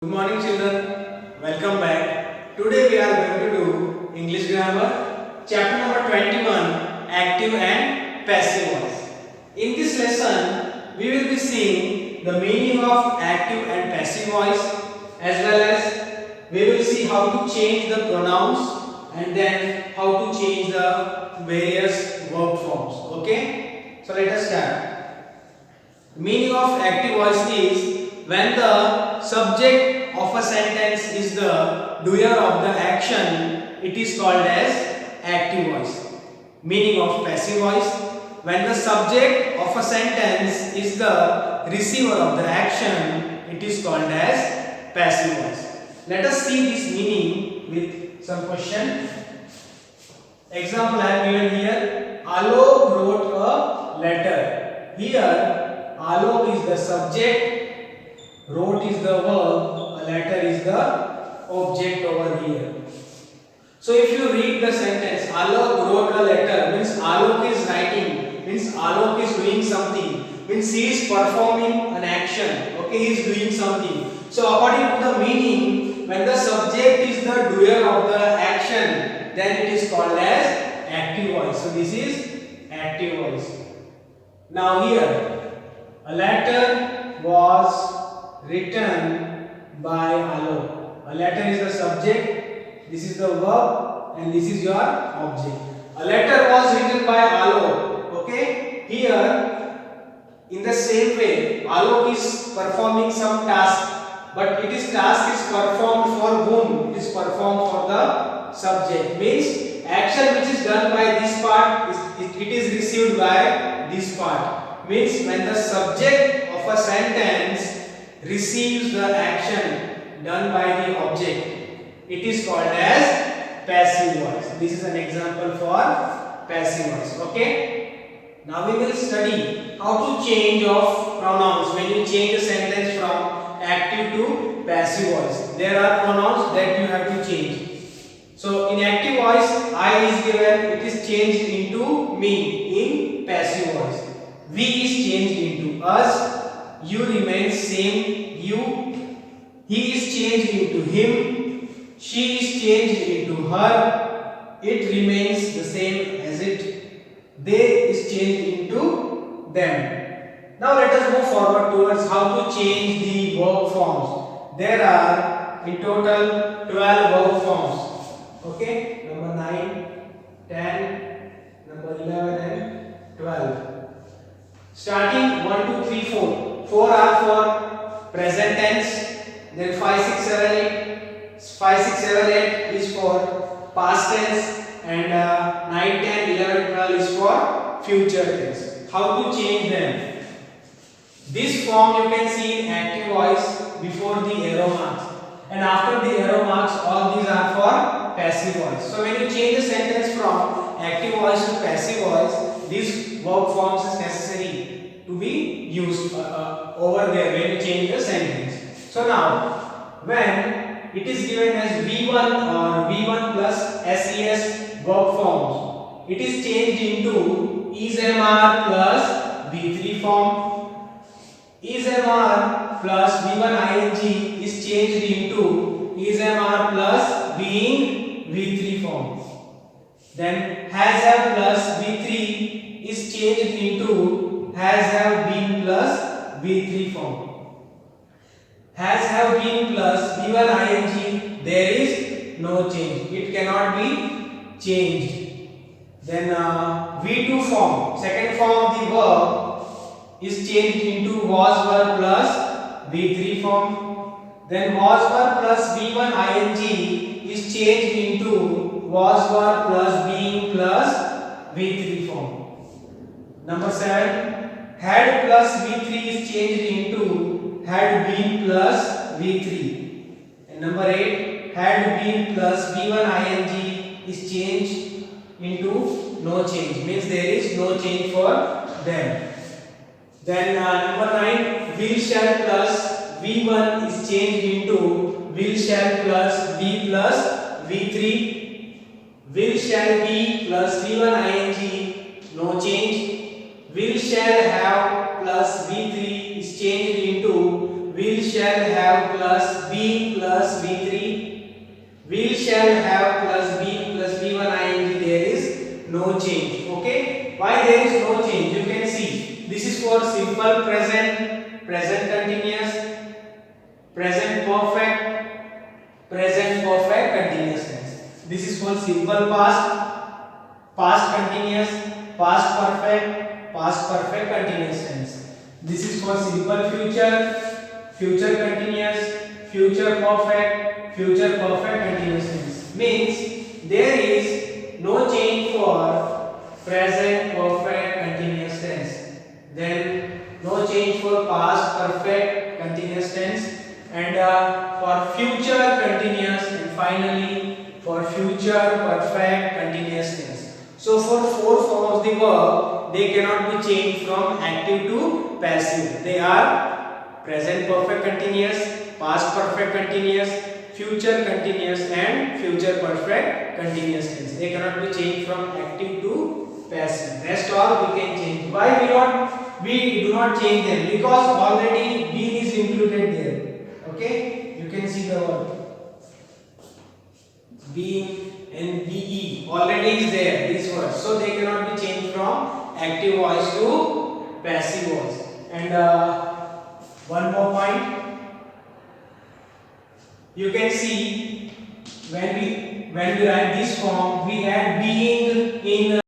Good morning children, welcome back. Today we are going to do English grammar, chapter number 21, active and passive voice. In this lesson, we will be seeing the meaning of active and passive voice, as well as we will see how to change the pronouns and then how to change the various verb forms. Okay, so let us start. Meaning of active voice is when the subject of a sentence is the doer of the action, it is called as active voice. Meaning of passive voice, when the subject of a sentence is the receiver of the action, it is called as passive voice. Let us see this meaning with some question. Example I have given here. Alok wrote a letter. Here Alok is the subject, wrote is the verb, a letter is the object over here. So if you read the sentence, Alok wrote a letter, means Alok is writing, means Alok is doing something, means he is performing an action, okay, he is doing something. So according to the meaning, when the subject is the doer of the action, then it is called as active voice. So this is active voice. Now here, a letter was written by Alok. A letter is the subject, this is the verb, and this is your object. A letter was written by Alok. Okay, here in the same way, Alok is performing some task, but task is performed for whom? It is performed for the subject. Means action which is done by this part it is received by this part. Means when the subject of a sentence receives the action done by the object, it is called as passive voice. This is an example for passive voice. Okay, now we will study how to change of pronouns when you change a sentence from active to passive voice. There are pronouns that you have to change. So in active voice, I is given, it is changed into me. In passive voice, we is changed into us, you remains same, you, he is changed into him, she is changed into her, it remains the same as it, they is changed into them. Now let us move forward towards how to change the verb forms. There are in total 12 verb forms. Okay, number 9, 10, number 11 and 12. Starting 1, 2, 3, 4. 4 are for present tense, then 5, 6, 7, 8. 5, 6, 7, 8 is for past tense, and 9, 10, 11, 12 is for future tense. How to change them? This form you can see in active voice before the arrow marks, and after the arrow marks all these are for passive voice. So when you change the sentence from active voice to passive voice, these verb forms is necessary to be used over there when you change the sentence. So now when it is given as V1 or V1 plus SES verb forms, it is changed into ISMR plus V3 form. ISMR plus V1 ing is changed into ISMR plus being V3 form. Then has have plus V3 is changed into has have been plus V3 form. Has have been plus V1 ing, there is no change, it cannot be changed. Then V2 form, second form of the verb, is changed into was were plus V3 form. Then was were plus V1 ing is changed into was were plus being plus V3 form. Number 7, had plus V3 is changed into had been plus V3. And number 8, had been plus V1 ing is changed into no change, means there is no change for them. Then number 9, will shall plus V1 is changed into will shall plus be plus V3. Will shall be plus V1 ing, no change. Will shall have plus V3 is changed into will shall have plus be plus V3. Will shall have plus be plus V1 ing. There is no change. Okay. Why there is no change? You can see. This is for simple present, present continuous, present perfect continuous tense. This is for simple past, past continuous, past perfect continuous tense. This is for simple future, future continuous, future perfect continuous tense. Means there is no change for present perfect continuous tense. Then no change for past perfect continuous tense, and for future continuous, and finally for future perfect continuous tense. So for four forms of the verb, they cannot be changed from active to passive. They are present perfect continuous, past perfect continuous, future continuous, and future perfect continuous tense. They cannot be changed from active to passive. Rest all we can change. Why we do not change them? Because already been is included there. Okay, you can see the word been and be already is there, these words, so they cannot be changed from active voice to passive voice. And one more point, you can see when we write this form, we add being in